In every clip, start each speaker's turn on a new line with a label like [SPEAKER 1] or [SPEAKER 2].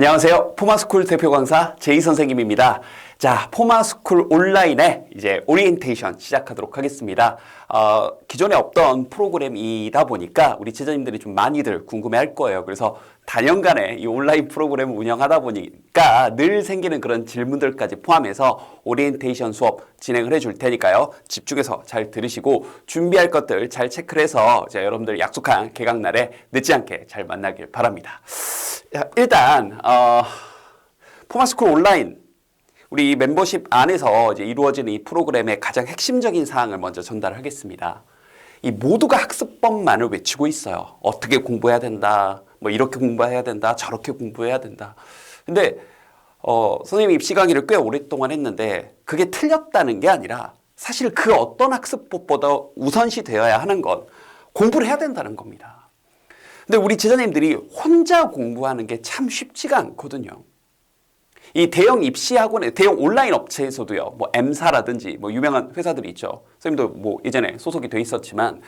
[SPEAKER 1] 안녕하세요. 포마스쿨 대표 강사 제이 선생님입니다. 자, 포마스쿨 온라인의 이제 오리엔테이션 시작하도록 하겠습니다. 기존에 없던 프로그램이다 보니까 우리 제자님들이 좀 많이들 궁금해할 거예요. 그래서 단연간에 이 온라인 프로그램을 운영하다 보니까 늘 생기는 그런 질문들까지 포함해서 오리엔테이션 수업 진행을 해줄 테니까요. 집중해서 잘 들으시고 준비할 것들 잘 체크를 해서 여러분들 약속한 개강날에 늦지 않게 잘 만나길 바랍니다. 일단 포마스쿨 온라인 우리 멤버십 안에서 이제 이루어지는 이 프로그램의 가장 핵심적인 사항을 먼저 전달하겠습니다. 이 모두가 학습법만을 외치고 있어요. 어떻게 공부해야 된다, 뭐 이렇게 공부해야 된다, 저렇게 공부해야 된다. 근데 선생님이 입시 강의를 꽤 오랫동안 했는데 그게 틀렸다는 게 아니라 사실 그 어떤 학습법보다 우선시 되어야 하는 건 공부를 해야 된다는 겁니다. 근데 우리 제자님들이 혼자 공부하는 게 참 쉽지가 않거든요. 이 대형 입시학원에, 대형 온라인 업체에서도요, 뭐 M사라든지 뭐 유명한 회사들이 있죠. 선생님도 뭐 예전에 소속이 돼 있었지만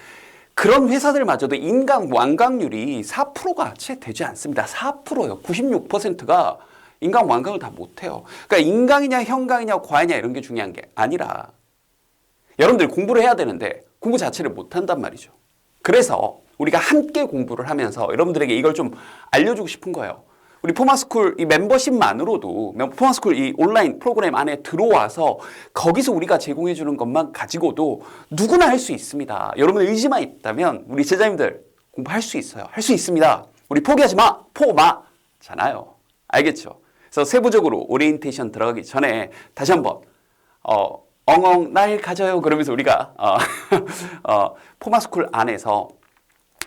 [SPEAKER 1] 그런 회사들마저도 인강 완강률이 4%가 채 되지 않습니다. 4%요. 96%가 인강 완강을 다 못해요. 그러니까 인강이냐 현강이냐 과외냐 이런 게 중요한 게 아니라 여러분들 공부를 해야 되는데 공부 자체를 못한단 말이죠. 그래서 우리가 함께 공부를 하면서 여러분들에게 이걸 좀 알려주고 싶은 거예요. 우리 포마스쿨 이 멤버십만으로도 포마스쿨 이 온라인 프로그램 안에 들어와서 거기서 우리가 제공해 주는 것만 가지고도 누구나 할 수 있습니다. 여러분 의지만 있다면 우리 제자님들 공부할 수 있어요. 할 수 있습니다. 우리 포기하지 마. 포마잖아요. 알겠죠? 그래서 세부적으로 오리엔테이션 들어가기 전에 다시 한번 엉엉 날 가져요. 그러면서 우리가 포마스쿨 안에서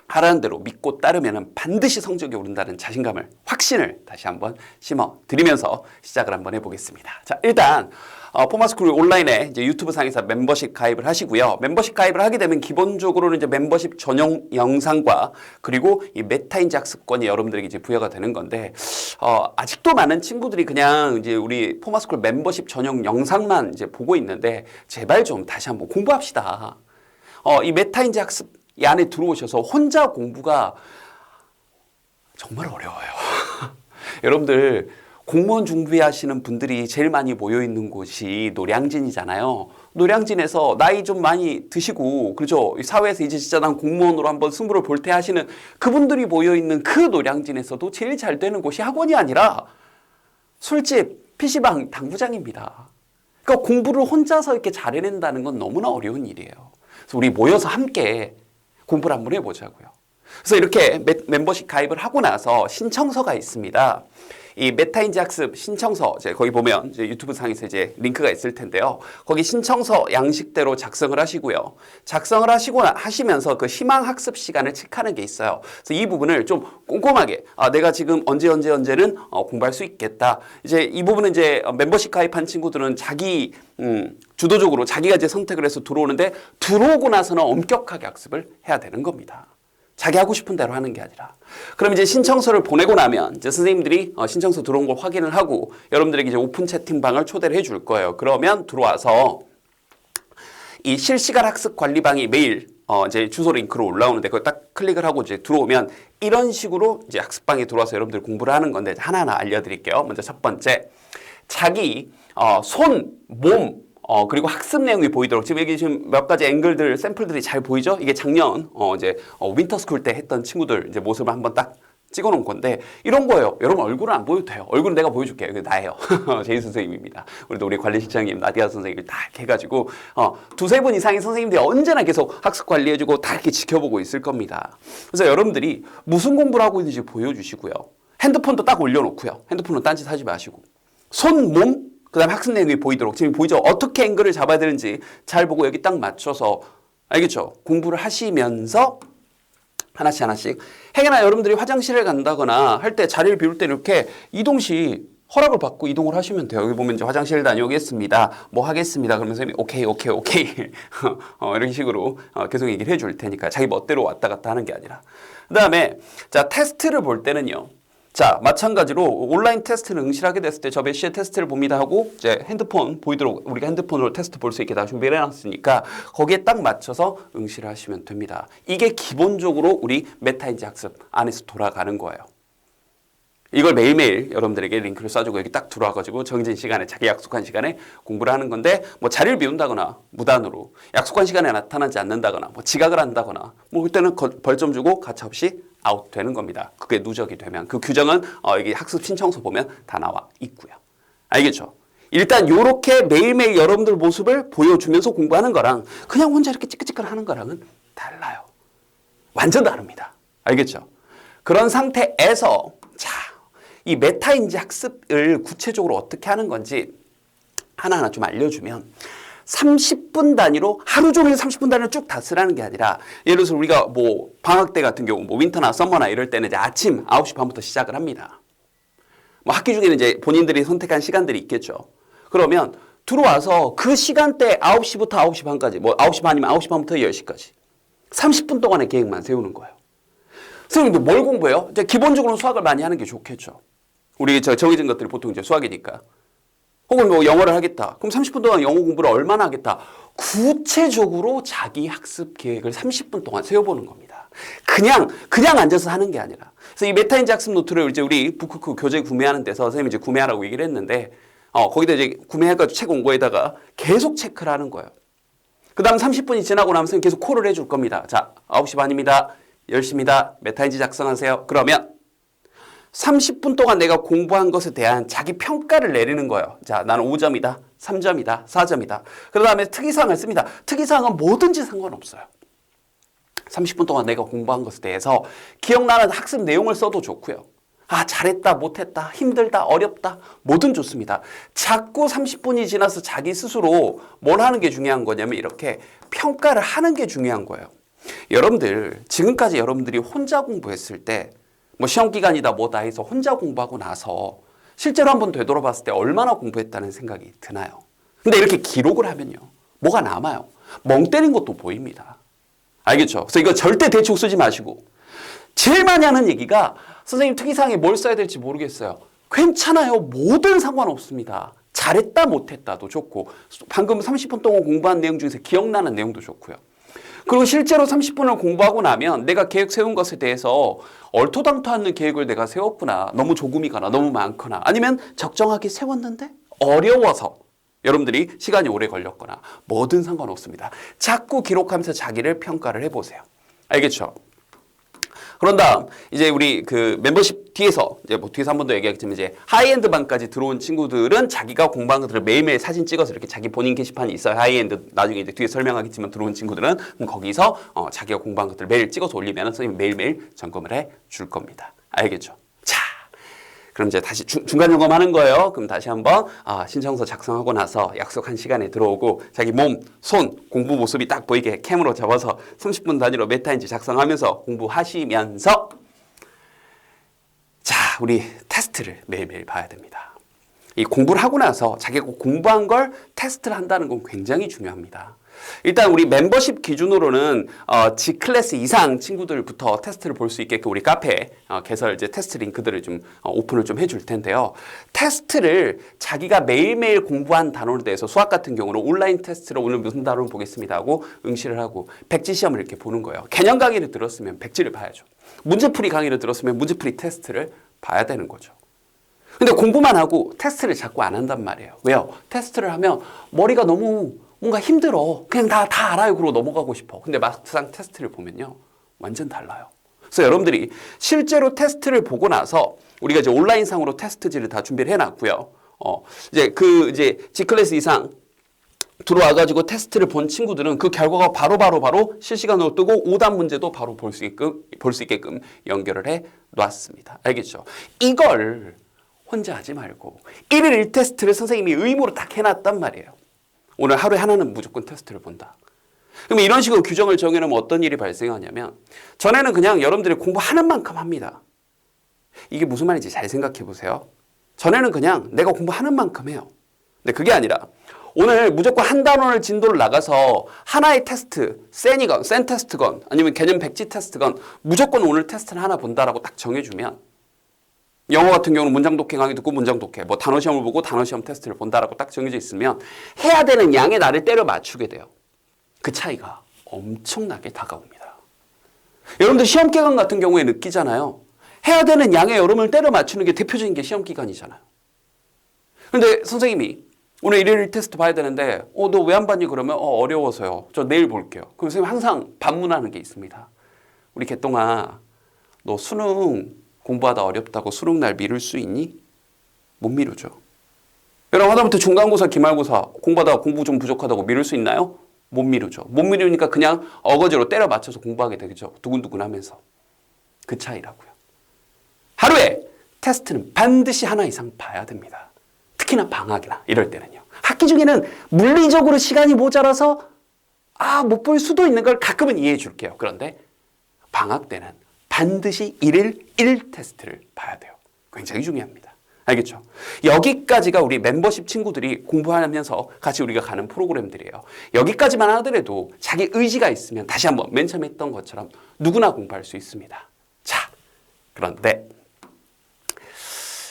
[SPEAKER 1] 하라는 대로 믿고 따르면 반드시 성적이 오른다는 자신감을, 확신을 다시 한번 심어드리면서 시작을 한번 해보겠습니다. 자, 일단 포마스쿨 온라인에 이제 유튜브 상에서 멤버십 가입을 하시고요. 멤버십 가입을 하게 되면 기본적으로는 이제 멤버십 전용 영상과 그리고 이 메타인지 학습권이 여러분들에게 이제 부여가 되는 건데 아직도 많은 친구들이 그냥 이제 우리 포마스쿨 멤버십 전용 영상만 이제 보고 있는데 제발 좀 다시 한번 공부합시다. 이 메타인지 학습 이 안에 들어오셔서 혼자 공부가 정말 어려워요. 여러분들 공무원 준비하시는 분들이 제일 많이 모여있는 곳이 노량진이잖아요. 노량진에서 나이 좀 많이 드시고 그렇죠. 사회에서 이제 진짜 난 공무원으로 한번 승부를 볼 때 하시는 그분들이 모여있는 그 노량진에서도 제일 잘 되는 곳이 학원이 아니라 술집, PC방, 당구장입니다. 그러니까 공부를 혼자서 이렇게 잘 해낸다는 건 너무나 어려운 일이에요. 그래서 우리 모여서 함께 공부를 한번 해보자고요. 그래서 이렇게 멤버십 가입을 하고 나서 신청서가 있습니다. 이 메타인지 학습 신청서, 거기 보면 이제 유튜브 상에서 이제 링크가 있을 텐데요. 거기 신청서 양식대로 작성을 하시고요. 작성을 하시면서 그 희망 학습 시간을 체크하는 게 있어요. 그래서 이 부분을 좀 꼼꼼하게, 내가 지금 언제는 공부할 수 있겠다. 이제 이 부분은 이제 멤버십 가입한 친구들은 자기, 주도적으로 자기가 이제 선택을 해서 들어오는데 들어오고 나서는 엄격하게 학습을 해야 되는 겁니다. 자기 하고 싶은 대로 하는 게 아니라. 그럼 이제 신청서를 보내고 나면 이제 선생님들이 신청서 들어온 걸 확인을 하고 여러분들에게 이제 오픈 채팅방을 초대를 해줄 거예요. 그러면 들어와서 이 실시간 학습 관리방이 매일 이제 주소 링크로 올라오는데 그걸 딱 클릭을 하고 이제 들어오면 이런 식으로 이제 학습방에 들어와서 여러분들 공부를 하는 건데 하나하나 알려드릴게요. 먼저 첫 번째, 자기 손, 몸, 그리고 학습 내용이 보이도록 지금 여기 지금 몇 가지 앵글들 샘플들이 잘 보이죠? 이게 작년 이제 윈터스쿨 때 했던 친구들 이제 모습을 한번 딱 찍어놓은 건데 이런 거예요. 여러분 얼굴은 안 보여도 돼요. 얼굴은 내가 보여줄게요. 이거 나예요. 제이 선생님입니다. 우리 관리실장님, 나디아 선생님 다 이렇게 해가지고 두세 분 이상의 선생님들이 언제나 계속 학습 관리해주고 다 이렇게 지켜보고 있을 겁니다. 그래서 여러분들이 무슨 공부를 하고 있는지 보여주시고요. 핸드폰도 딱 올려놓고요. 핸드폰으로 딴짓 하지 마시고 손, 몸, 그 다음에 학습 내용이 보이도록 지금 보이죠? 어떻게 앵글을 잡아야 되는지 잘 보고 여기 딱 맞춰서 알겠죠? 공부를 하시면서 하나씩 행여나 여러분들이 화장실을 간다거나 할 때 자리를 비울 때 이렇게 이동 시 허락을 받고 이동을 하시면 돼요. 여기 보면 이제 화장실 다녀오겠습니다. 뭐 하겠습니다. 그러면서 오케이. 이런 식으로 계속 얘기를 해줄 테니까 자기 멋대로 왔다 갔다 하는 게 아니라. 그 다음에 자 테스트를 볼 때는요. 자, 마찬가지로 온라인 테스트를 응시하게 됐을 때 저 몇 시에 테스트를 봅니다 하고 이제 핸드폰 보이도록 우리가 핸드폰으로 테스트 볼 수 있게 다 준비를 해놨으니까 거기에 딱 맞춰서 응시를 하시면 됩니다. 이게 기본적으로 우리 메타인지 학습 안에서 돌아가는 거예요. 이걸 매일매일 여러분들에게 링크를 쏴주고 여기 딱 들어와가지고 정해진 시간에 자기 약속한 시간에 공부를 하는 건데 뭐 자리를 비운다거나 무단으로 약속한 시간에 나타나지 않는다거나 뭐 지각을 한다거나 뭐 그때는 벌점 주고 가차없이 아웃되는 겁니다. 그게 누적이 되면 그 규정은 여기 학습 신청서 보면 다 나와 있고요. 알겠죠? 일단 요렇게 매일매일 여러분들 모습을 보여주면서 공부하는 거랑 그냥 혼자 이렇게 찌끄찌끄 하는 거랑은 달라요. 완전 다릅니다. 알겠죠? 그런 상태에서 자, 이 메타인지 학습을 구체적으로 어떻게 하는 건지 하나하나 좀 알려주면 30분 단위로 하루 종일 30분 단위로 쭉 다 쓰라는 게 아니라 예를 들어서 우리가 뭐 방학 때 같은 경우 뭐 윈터나 썸머나 이럴 때는 이제 아침 9시 반부터 시작을 합니다. 뭐 학기 중에는 이제 본인들이 선택한 시간들이 있겠죠. 그러면 들어와서 그 시간대 9시부터 9시 반까지 뭐 9시 반이면 9시 반부터 10시까지 30분 동안의 계획만 세우는 거예요. 선생님도 뭘 공부해요? 이제 기본적으로 수학을 많이 하는 게 좋겠죠. 우리 정해진 것들이 보통 이제 수학이니까. 혹은 뭐 영어를 하겠다. 그럼 30분 동안 영어 공부를 얼마나 하겠다. 구체적으로 자기 학습 계획을 30분 동안 세워보는 겁니다. 그냥 앉아서 하는 게 아니라. 그래서 이 메타인지 학습 노트를 이제 우리 북크크 교재 구매하는 데서 선생님이 이제 구매하라고 얘기를 했는데, 거기다 이제 구매해가지고 책 온 거에다가 계속 체크를 하는 거예요. 그 다음 30분이 지나고 나면 선생님 계속 콜을 해줄 겁니다. 자, 9시 반입니다. 10시입니다. 메타인지 작성하세요. 그러면 30분 동안 내가 공부한 것에 대한 자기 평가를 내리는 거예요. 자, 나는 5점이다, 3점이다, 4점이다. 그 다음에 특이사항을 씁니다. 특이사항은 뭐든지 상관없어요. 30분 동안 내가 공부한 것에 대해서 기억나는 학습 내용을 써도 좋고요. 아, 잘했다, 못했다, 힘들다, 어렵다, 뭐든 좋습니다. 자꾸 30분이 지나서 자기 스스로 뭘 하는 게 중요한 거냐면 이렇게 평가를 하는 게 중요한 거예요. 여러분들, 지금까지 여러분들이 혼자 공부했을 때 뭐 시험 기간이다 뭐다 해서 혼자 공부하고 나서 실제로 한번 되돌아봤을 때 얼마나 공부했다는 생각이 드나요? 근데 이렇게 기록을 하면요. 뭐가 남아요? 멍 때린 것도 보입니다. 알겠죠? 그래서 이거 절대 대충 쓰지 마시고 제일 많이 하는 얘기가 선생님 특이사항에 뭘 써야 될지 모르겠어요. 괜찮아요. 뭐든 상관없습니다. 잘했다 못했다도 좋고 방금 30분 동안 공부한 내용 중에서 기억나는 내용도 좋고요. 그리고 실제로 30분을 공부하고 나면 내가 계획 세운 것에 대해서 얼토당토 않는 계획을 내가 세웠구나. 너무 조금이거나 너무 많거나 아니면 적정하게 세웠는데 어려워서 여러분들이 시간이 오래 걸렸거나 뭐든 상관없습니다. 자꾸 기록하면서 자기를 평가를 해보세요. 알겠죠? 그런 다음 이제 우리 그 멤버십 뒤에서 이제 뭐 뒤에서 한 번 더 얘기하겠지만 이제 하이엔드 반까지 들어온 친구들은 자기가 공부한 것들을 매일매일 사진 찍어서 이렇게 자기 본인 게시판이 있어요. 하이엔드 나중에 이제 뒤에 설명하겠지만 들어온 친구들은 그럼 거기서 자기가 공부한 것들을 매일 찍어서 올리면 선생님 매일매일 점검을 해 줄 겁니다. 알겠죠? 자, 그럼 이제 다시 중간 점검하는 거예요. 그럼 다시 한번 신청서 작성하고 나서 약속한 시간에 들어오고 자기 몸, 손, 공부 모습이 딱 보이게 캠으로 잡아서 30분 단위로 메타인지 작성하면서 공부하시면서 자, 우리 테스트를 매일매일 봐야 됩니다. 이 공부를 하고 나서 자기가 공부한 걸 테스트를 한다는 건 굉장히 중요합니다. 일단 우리 멤버십 기준으로는 G클래스 이상 친구들부터 테스트를 볼 수 있게끔 우리 카페 개설 이제 테스트 링크들을 좀 오픈을 좀 해줄 텐데요. 테스트를 자기가 매일매일 공부한 단어에 대해서 수학 같은 경우는 온라인 테스트로 오늘 무슨 단어를 보겠습니다 하고 응시를 하고 백지 시험을 이렇게 보는 거예요. 개념 강의를 들었으면 백지를 봐야죠. 문제풀이 강의를 들었으면 문제풀이 테스트를 봐야 되는 거죠. 근데 공부만 하고 테스트를 자꾸 안 한단 말이에요. 왜요? 테스트를 하면 머리가 너무 뭔가 힘들어. 그냥 다 알아요. 그러고 넘어가고 싶어. 근데 막상 테스트를 보면요. 완전 달라요. 그래서 여러분들이 실제로 테스트를 보고 나서 우리가 이제 온라인상으로 테스트지를 다 준비를 해놨고요. 이제 G클래스 이상 들어와가지고 테스트를 본 친구들은 그 결과가 바로 실시간으로 뜨고 오답 문제도 바로 볼 수 있게끔 연결을 해 놨습니다. 알겠죠? 이걸 혼자 하지 말고 1일 1테스트를 선생님이 의무로 딱 해놨단 말이에요. 오늘 하루에 하나는 무조건 테스트를 본다. 그럼 이런 식으로 규정을 정해놓으면 어떤 일이 발생하냐면 전에는 그냥 여러분들이 공부하는 만큼 합니다. 이게 무슨 말인지 잘 생각해 보세요. 전에는 그냥 내가 공부하는 만큼 해요. 근데 그게 아니라 오늘 무조건 한 단원을 진도를 나가서 하나의 테스트, 센 테스트건 아니면 개념 백지 테스트건 무조건 오늘 테스트를 하나 본다라고 딱 정해주면 영어 같은 경우는 문장 독해 강의 듣고 문장 독해, 뭐 단어 시험을 보고 단어 시험 테스트를 본다라고 딱 정해져 있으면 해야 되는 양의 날을 때려 맞추게 돼요. 그 차이가 엄청나게 다가옵니다. 여러분들 시험 기간 같은 경우에 느끼잖아요. 해야 되는 양의 여름을 때려 맞추는 게 대표적인 게 시험 기간이잖아요. 근데 선생님이 오늘 일요일 테스트 봐야 되는데 너 왜 안 봤니? 그러면 어려워서요. 저 내일 볼게요. 그럼 선생님 항상 반문하는 게 있습니다. 우리 개똥아, 너 수능 공부하다 어렵다고 수능 날 미룰 수 있니? 못 미루죠. 여러분 하다못해 중간고사, 기말고사 공부하다가 공부 좀 부족하다고 미룰 수 있나요? 못 미루죠. 못 미루니까 그냥 어거지로 때려 맞춰서 공부하게 되죠. 두근두근 하면서. 그 차이라고요. 하루에 테스트는 반드시 하나 이상 봐야 됩니다. 특히나 방학이나 이럴 때는요. 학기 중에는 물리적으로 시간이 모자라서 못 볼 수도 있는 걸 가끔은 이해해 줄게요. 그런데 방학 때는 반드시 1일 1 테스트를 봐야 돼요. 굉장히 중요합니다. 알겠죠? 여기까지가 우리 멤버십 친구들이 공부하면서 같이 우리가 가는 프로그램들이에요. 여기까지만 하더라도 자기 의지가 있으면 다시 한번 맨 처음에 했던 것처럼 누구나 공부할 수 있습니다. 자, 그런데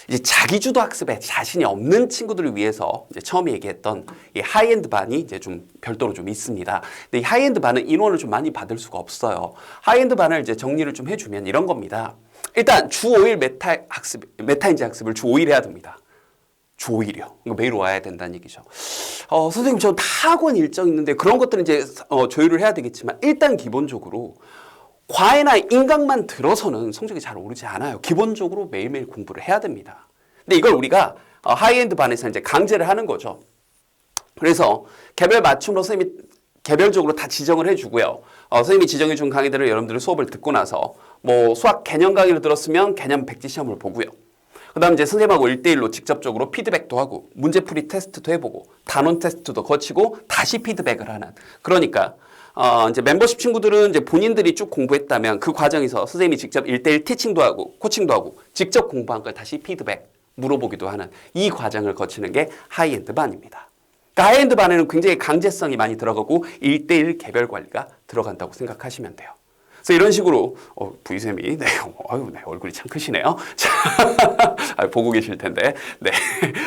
[SPEAKER 1] 이제 자기주도 학습에 자신이 없는 친구들을 위해서 이제 처음에 얘기했던 이 하이엔드 반이 이제 좀 별도로 좀 있습니다. 근데 이 하이엔드 반은 인원을 좀 많이 받을 수가 없어요. 하이엔드 반을 이제 정리를 좀 해주면 이런 겁니다. 일단 주 5일 메타인지 학습을 주 5일 해야 됩니다. 주 5일이요. 그러니까 매일 와야 된다는 얘기죠. 선생님 저 다 학원 일정 있는데 그런 것들은 이제 조율을 해야 되겠지만 일단 기본적으로 과외나 인강만 들어서는 성적이 잘 오르지 않아요. 기본적으로 매일매일 공부를 해야 됩니다. 근데 이걸 우리가 하이엔드 반에서 이제 강제를 하는 거죠. 그래서 개별 맞춤으로 선생님이 개별적으로 다 지정을 해주고요. 선생님이 지정해준 강의들을 여러분들이 수업을 듣고 나서 뭐 수학 개념 강의를 들었으면 개념 백지 시험을 보고요. 그 다음 이제 선생님하고 1대1로 직접적으로 피드백도 하고 문제풀이 테스트도 해보고 단원 테스트도 거치고 다시 피드백을 하는. 그러니까 이제 멤버십 친구들은 이제 본인들이 쭉 공부했다면 그 과정에서 선생님이 직접 1대1 티칭도 하고 코칭도 하고 직접 공부한 걸 다시 피드백 물어보기도 하는 이 과정을 거치는 게 하이엔드 반입니다. 그러니까 하이엔드 반에는 굉장히 강제성이 많이 들어가고 1대1 개별 관리가 들어간다고 생각하시면 돼요. 그래서 이런 식으로 부이쌤이 네, 얼굴이 참 크시네요. 자, 보고 계실 텐데. 네.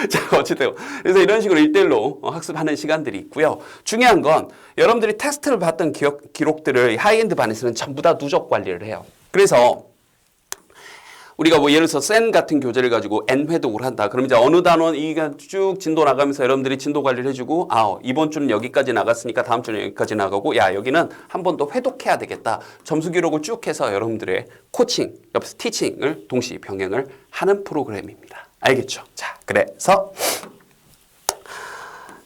[SPEAKER 1] 자, 어쨌든 그래서 이런 식으로 1대1로 학습하는 시간들이 있고요. 중요한 건 여러분들이 테스트를 봤던 기록들을 하이엔드 반에서는 전부 다 누적 관리를 해요. 그래서 우리가 뭐 예를 들어서 센 같은 교재를 가지고 N 회독을 한다. 그럼 이제 어느 단원 이게 쭉 진도 나가면서 여러분들이 진도 관리를 해주고 이번 주는 여기까지 나갔으니까 다음 주는 여기까지 나가고 여기는 한 번 더 회독해야 되겠다. 점수 기록을 쭉 해서 여러분들의 코칭, 옆에서 티칭을 동시 병행을 하는 프로그램입니다. 알겠죠? 자, 그래서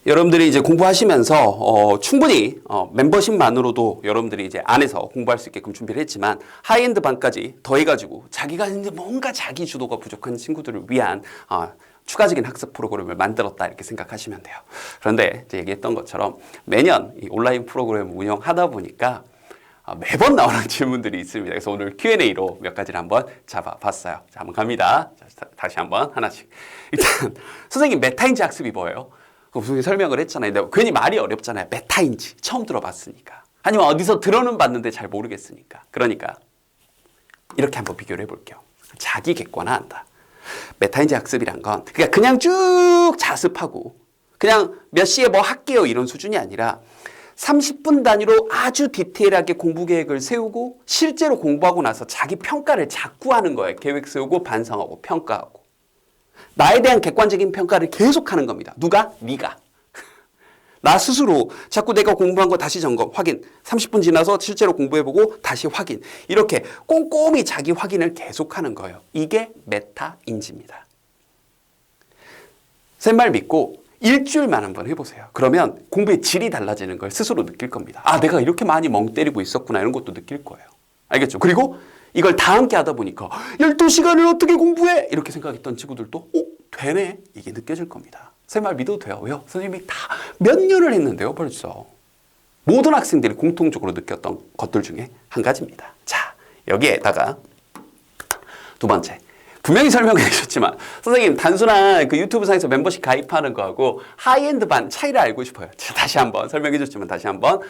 [SPEAKER 1] 여러분들이 이제 공부하시면서 충분히 멤버십만으로도 여러분들이 이제 안에서 공부할 수 있게끔 준비를 했지만 하이엔드 반까지 더해가지고 자기가 이제 뭔가 자기 주도가 부족한 친구들을 위한 추가적인 학습 프로그램을 만들었다 이렇게 생각하시면 돼요. 그런데 이제 얘기했던 것처럼 매년 이 온라인 프로그램 운영하다 보니까 매번 나오는 질문들이 있습니다. 그래서 오늘 Q&A로 몇 가지를 한번 잡아봤어요. 자, 한번 갑니다. 자, 다시 한번 하나씩. 일단 선생님 메타인지 학습이 뭐예요? 무슨 설명을 했잖아요. 근데 괜히 말이 어렵잖아요. 메타인지 처음 들어봤으니까. 아니면 어디서 들어는 봤는데 잘 모르겠으니까. 그러니까 이렇게 한번 비교를 해볼게요. 자기 객관화한다. 메타인지 학습이란 건 그냥 쭉 자습하고 그냥 몇 시에 뭐 할게요 이런 수준이 아니라 30분 단위로 아주 디테일하게 공부 계획을 세우고 실제로 공부하고 나서 자기 평가를 자꾸 하는 거예요. 계획 세우고 반성하고 평가하고. 나에 대한 객관적인 평가를 계속하는 겁니다. 누가? 네가. 나 스스로 자꾸 내가 공부한 거 다시 점검, 확인. 30분 지나서 실제로 공부해보고 다시 확인. 이렇게 꼼꼼히 자기 확인을 계속하는 거예요. 이게 메타인지입니다. 쌤말 믿고 일주일만 한번 해보세요. 그러면 공부의 질이 달라지는 걸 스스로 느낄 겁니다. 내가 이렇게 많이 멍 때리고 있었구나 이런 것도 느낄 거예요. 알겠죠? 그리고 이걸 다 함께 하다 보니까 12시간을 어떻게 공부해? 이렇게 생각했던 친구들도 되네. 이게 느껴질 겁니다. 쌤말 믿어도 돼요. 왜요? 선생님이 다 몇 년을 했는데요. 벌써. 모든 학생들이 공통적으로 느꼈던 것들 중에 한 가지입니다. 자, 여기에다가 두 번째. 분명히 설명해 주셨지만 선생님 단순한 그 유튜브 상에서 멤버십 가입하는 거하고 하이엔드 반 차이를 알고 싶어요. 자, 다시 한번 설명해 주셨지만 다시 한번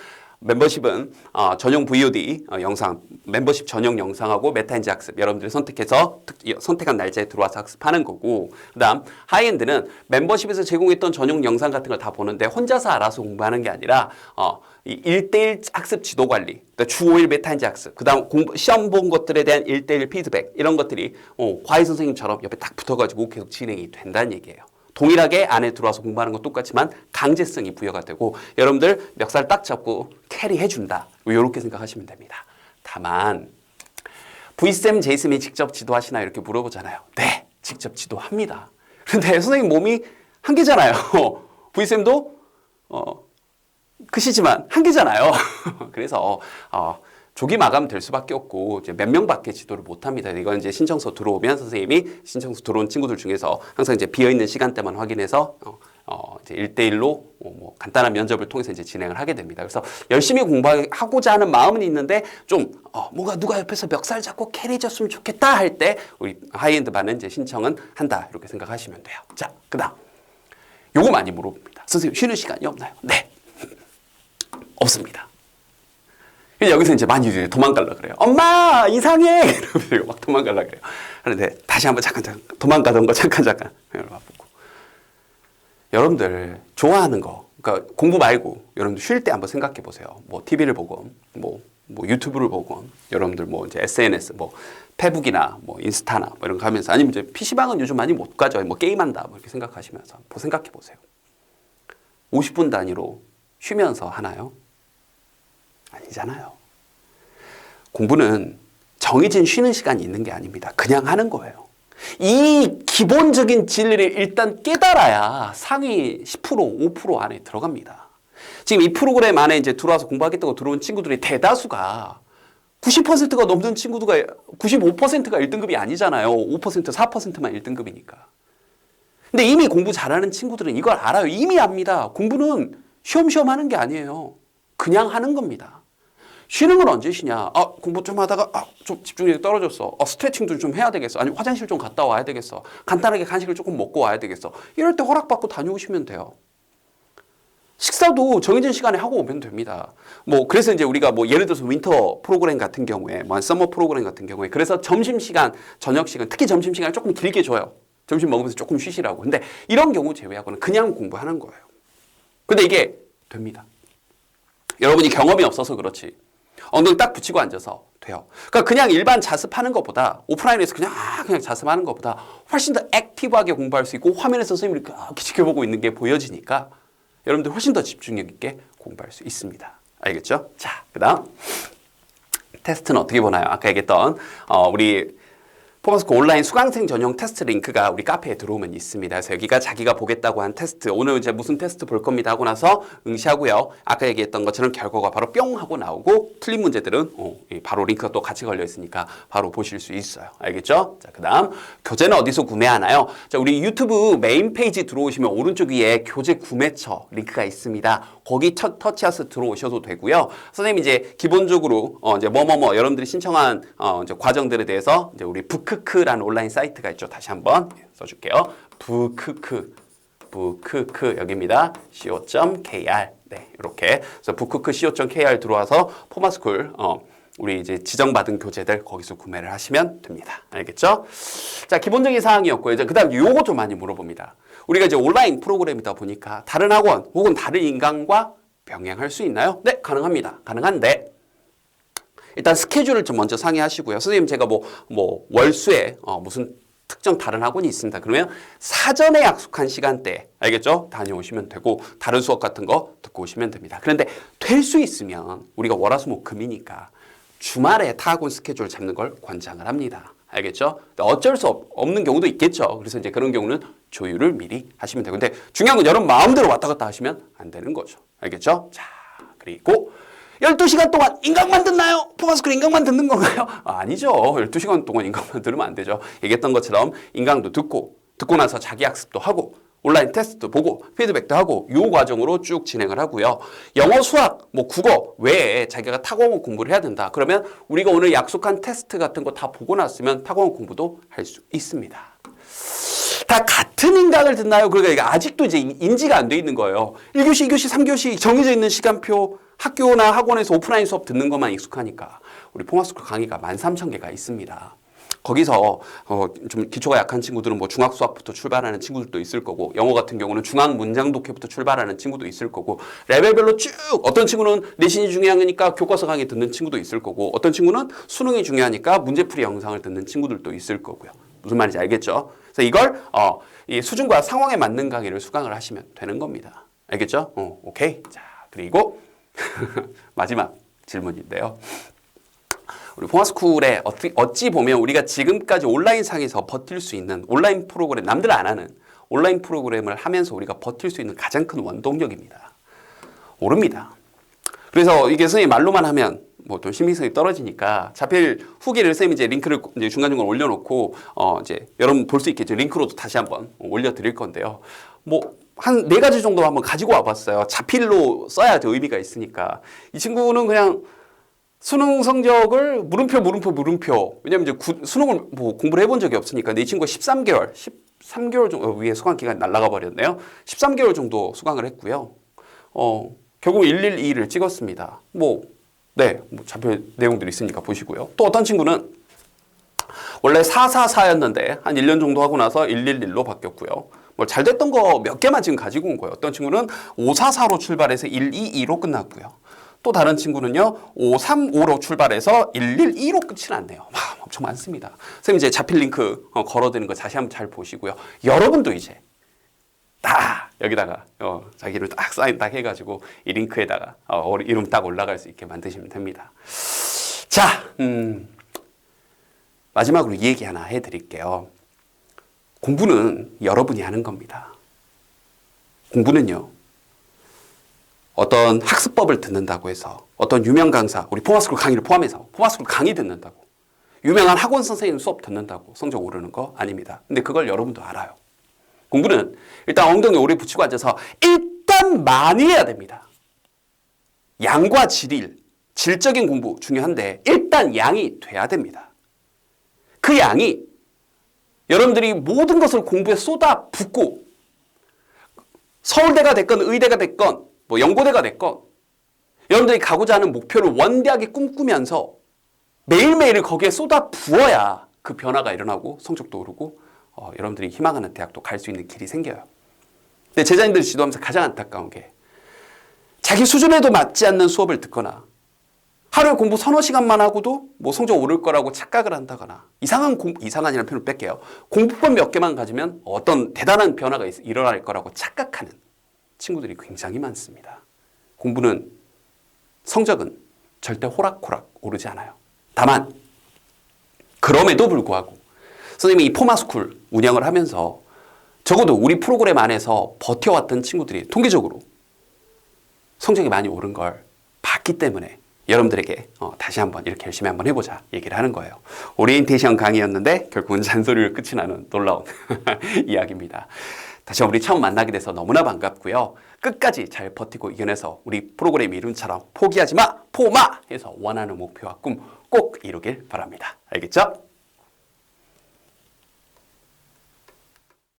[SPEAKER 1] 멤버십은 전용 VOD 영상, 멤버십 전용 영상하고 메타인지 학습 여러분들이 선택해서 선택한 날짜에 들어와서 학습하는 거고, 그다음 하이엔드는 멤버십에서 제공했던 전용 영상 같은 걸 다 보는데 혼자서 알아서 공부하는 게 아니라 이 1대1 학습 지도 관리, 주 5일 메타인지 학습, 그다음 시험 본 것들에 대한 1대1 피드백 이런 것들이 과외 선생님처럼 옆에 딱 붙어가지고 계속 진행이 된다는 얘기예요. 동일하게 안에 들어와서 공부하는 건 똑같지만 강제성이 부여가 되고 여러분들 멱살 딱 잡고 캐리해준다. 이렇게 생각하시면 됩니다. 다만 V쌤, J쌤이 직접 지도하시나요? 이렇게 물어보잖아요. 네, 직접 지도합니다. 그런데 선생님 몸이 한계잖아요. V쌤도 크시지만 한계잖아요. 그래서 조기 마감될 수밖에 없고 이제 몇 명밖에 지도를 못합니다. 이건 이제 신청서 들어오면 선생님이 신청서 들어온 친구들 중에서 항상 이제 비어 있는 시간대만 확인해서 이제 1대1로 뭐 간단한 면접을 통해서 이제 진행을 하게 됩니다. 그래서 열심히 공부하고자 하는 마음은 있는데 좀 뭔가 누가 옆에서 멱살 잡고 캐리해줬으면 좋겠다 할 때 우리 하이엔드 반은 이제 신청은 한다 이렇게 생각하시면 돼요. 자, 그다음 요거 많이 물어봅니다. 선생님 쉬는 시간이 없나요? 네, 없습니다. 여기서 이제 많이 도망가려고 그래요. 엄마 이상해! 이러면서 막 도망가려고 그래요. 그런데 다시 한번 잠깐 도망가던 거 잠깐 보고 여러분들 좋아하는 거, 그러니까 공부 말고 여러분들 쉴 때 한번 생각해 보세요. 뭐 TV를 보건 뭐 유튜브를 보건 여러분들 뭐 이제 SNS 뭐 페북이나 뭐 인스타나 뭐 이런 거 하면서, 아니면 이제 PC방은 요즘 많이 못 가죠. 뭐 게임한다 뭐 이렇게 생각하시면서 생각해 보세요. 50분 단위로 쉬면서 하나요? 아니잖아요. 공부는 정해진 쉬는 시간이 있는 게 아닙니다. 그냥 하는 거예요. 이 기본적인 진리를 일단 깨달아야 상위 10%, 5% 안에 들어갑니다. 지금 이 프로그램 안에 이제 들어와서 공부하겠다고 들어온 친구들의 대다수가 90%가 넘는 친구가 95%가 1등급이 아니잖아요. 5%, 4%만 1등급이니까. 근데 이미 공부 잘하는 친구들은 이걸 알아요. 이미 압니다. 공부는 쉬엄쉬엄 하는 게 아니에요. 그냥 하는 겁니다. 쉬는 건 언제 쉬냐? 공부 좀 하다가 좀 집중력이 떨어졌어. 스트레칭도 좀 해야 되겠어. 아니 화장실 좀 갔다 와야 되겠어. 간단하게 간식을 조금 먹고 와야 되겠어. 이럴 때 허락받고 다녀오시면 돼요. 식사도 정해진 시간에 하고 오면 됩니다. 뭐 그래서 이제 우리가 뭐 예를 들어서 윈터 프로그램 같은 경우에, 뭐 서머 프로그램 같은 경우에 그래서 점심시간, 저녁시간, 특히 점심시간을 조금 길게 줘요. 점심 먹으면서 조금 쉬시라고. 근데 이런 경우 제외하고는 그냥 공부하는 거예요. 근데 이게 됩니다. 여러분이 경험이 없어서 그렇지. 엉덩이 딱 붙이고 앉아서 돼요. 그러니까 그냥 일반 자습하는 것보다, 오프라인에서 그냥 자습하는 것보다 훨씬 더 액티브하게 공부할 수 있고 화면에서 선생님이 이렇게 지켜보고 있는 게 보여지니까 여러분들 훨씬 더 집중력 있게 공부할 수 있습니다. 알겠죠? 자, 그다음 테스트는 어떻게 보나요? 아까 얘기했던 우리 포마스코 온라인 수강생 전용 테스트 링크가 우리 카페에 들어오면 있습니다. 그래서 여기가 자기가 보겠다고 한 테스트, 오늘 이제 무슨 테스트 볼 겁니다 하고 나서 응시하고요. 아까 얘기했던 것처럼 결과가 바로 뿅 하고 나오고 틀린 문제들은 바로 링크가 또 같이 걸려 있으니까 바로 보실 수 있어요. 알겠죠? 자, 그다음 교재는 어디서 구매하나요? 자, 우리 유튜브 메인 페이지 들어오시면 오른쪽 위에 교재 구매처 링크가 있습니다. 거기 터치해서 들어오셔도 되고요. 선생님 이제 기본적으로 이제 여러분들이 신청한 이제 과정들에 대해서 이제 우리 북크크라는 온라인 사이트가 있죠. 다시 한번 써줄게요. 북크크 여기입니다. co.kr. 네, 이렇게. 그래서 북크크 co.kr 들어와서 포마스쿨 우리 이제 지정받은 교재들 거기서 구매를 하시면 됩니다. 알겠죠? 자, 기본적인 사항이었고요. 이제 그다음 요거 좀 많이 물어봅니다. 우리가 이제 온라인 프로그램이다 보니까 다른 학원 혹은 다른 인강과 병행할 수 있나요? 네, 가능합니다. 가능한데 일단 스케줄을 좀 먼저 상의하시고요. 선생님 제가 뭐 월수에 무슨 특정 다른 학원이 있습니다. 그러면 사전에 약속한 시간대, 알겠죠? 다녀오시면 되고 다른 수업 같은 거 듣고 오시면 됩니다. 그런데 될 수 있으면 우리가 월화수목금이니까 주말에 타 학원 스케줄 잡는 걸 권장을 합니다. 알겠죠? 어쩔 수 없는 경우도 있겠죠. 그래서 이제 그런 경우는 조율을 미리 하시면 되고, 근데 중요한 건 여러분 마음대로 왔다 갔다 하시면 안 되는 거죠. 알겠죠? 자, 그리고 12시간 동안 인강만 듣나요? 포마스쿨 인강만 듣는 건가요? 아니죠. 12시간 동안 인강만 들으면 안 되죠. 얘기했던 것처럼 인강도 듣고 나서 자기 학습도 하고 온라인 테스트도 보고 피드백도 하고 요 과정으로 쭉 진행을 하고요. 영어, 수학, 뭐 국어 외에 자기가 타공어 공부를 해야 된다. 그러면 우리가 오늘 약속한 테스트 같은 거 다 보고 났으면 타공어 공부도 할 수 있습니다. 다 같은 인강을 듣나요? 그러니까 아직도 이제 인지가 안 돼 있는 거예요. 1교시, 2교시, 3교시 정해져 있는 시간표 학교나 학원에서 오프라인 수업 듣는 것만 익숙하니까 우리 포마스쿨 강의가 13,000개가 있습니다. 거기서 좀 기초가 약한 친구들은 뭐 중학 수학부터 출발하는 친구들도 있을 거고, 영어 같은 경우는 중학 문장 독해부터 출발하는 친구도 있을 거고, 레벨별로 쭉 어떤 친구는 내신이 중요하니까 교과서 강의 듣는 친구도 있을 거고, 어떤 친구는 수능이 중요하니까 문제풀이 영상을 듣는 친구들도 있을 거고요. 무슨 말인지 알겠죠? 그래서 이걸 이 수준과 상황에 맞는 강의를 수강을 하시면 되는 겁니다. 알겠죠? 오케이. 자, 그리고 마지막 질문인데요. 우리 포마스쿨에 어찌 보면 우리가 지금까지 온라인 상에서 버틸 수 있는 온라인 프로그램, 남들 안 하는 온라인 프로그램을 하면서 우리가 버틸 수 있는 가장 큰 원동력입니다. 오릅니다. 그래서 이게 선생님 말로만 하면 뭐 좀 신빙성이 떨어지니까 자필 후기를 선생님이 이제 링크를 이제 중간중간 올려놓고 이제 여러분 볼 수 있겠죠. 링크로도 다시 한번 올려드릴 건데요. 뭐 한 4가지 정도 한번 가지고 와봤어요. 자필로 써야죠. 의미가 있으니까. 이 친구는 그냥 수능 성적을 물음표. 왜냐면 이제 수능을 뭐 공부를 해본 적이 없으니까. 근데 이 친구가 13개월 정도, 위에 수강 기간이 날아가 버렸네요. 13개월 정도 수강을 했고요. 결국 112를 찍었습니다. 뭐 자필 내용들이 있으니까 보시고요. 또 어떤 친구는 원래 444였는데 한 1년 정도 하고 나서 111로 바뀌었고요. 뭐 잘 됐던 거 몇 개만 지금 가지고 온 거예요. 어떤 친구는 544로 출발해서 122로 끝났고요. 또 다른 친구는요, 535로 출발해서 112로 끝이 났네요. 엄청 많습니다. 선생님 이제 자필 링크 걸어드는 거 다시 한번 잘 보시고요. 여러분도 이제 딱 여기다가 자기를 딱 사인 딱 해가지고 이 링크에다가 이름 딱 올라갈 수 있게 만드시면 됩니다. 자, 마지막으로 이 얘기 하나 해드릴게요. 공부는 여러분이 하는 겁니다. 공부는요, 어떤 학습법을 듣는다고 해서 어떤 유명 강사, 우리 포마스쿨 강의를 포함해서 포마스쿨 강의 듣는다고, 유명한 학원 선생님 수업 듣는다고 성적 오르는 거 아닙니다. 근데 그걸 여러분도 알아요. 공부는 일단 엉덩이 오래 붙이고 앉아서 일단 많이 해야 됩니다. 양과 질적인 공부 중요한데 일단 양이 돼야 됩니다. 그 양이 여러분들이 모든 것을 공부에 쏟아붓고 서울대가 됐건 의대가 됐건 뭐 연고대가 됐건 여러분들이 가고자 하는 목표를 원대하게 꿈꾸면서 매일매일 거기에 쏟아부어야 그 변화가 일어나고 성적도 오르고 여러분들이 희망하는 대학도 갈 수 있는 길이 생겨요. 근데 제자님들 지도하면서 가장 안타까운 게 자기 수준에도 맞지 않는 수업을 듣거나 하루에 공부 서너 시간만 하고도 뭐 성적 오를 거라고 착각을 한다거나 이상한이라는 표현을 뺄게요. 공부법 몇 개만 가지면 어떤 대단한 변화가 일어날 거라고 착각하는 친구들이 굉장히 많습니다. 공부는 성적은 절대 호락호락 오르지 않아요. 다만 그럼에도 불구하고 선생님이 이 포마스쿨 운영을 하면서 적어도 우리 프로그램 안에서 버텨왔던 친구들이 통계적으로 성적이 많이 오른 걸 봤기 때문에 여러분들에게 다시 한번 이렇게 열심히 한번 해보자 얘기를 하는 거예요. 오리엔테이션 강의였는데 결국은 잔소리를 끝이 나는 놀라운 이야기입니다. 다시 우리 처음 만나게 돼서 너무나 반갑고요. 끝까지 잘 버티고 이겨내서 우리 프로그램 이름처럼 포기하지 마, 포마 해서 원하는 목표와 꿈 꼭 이루길 바랍니다. 알겠죠?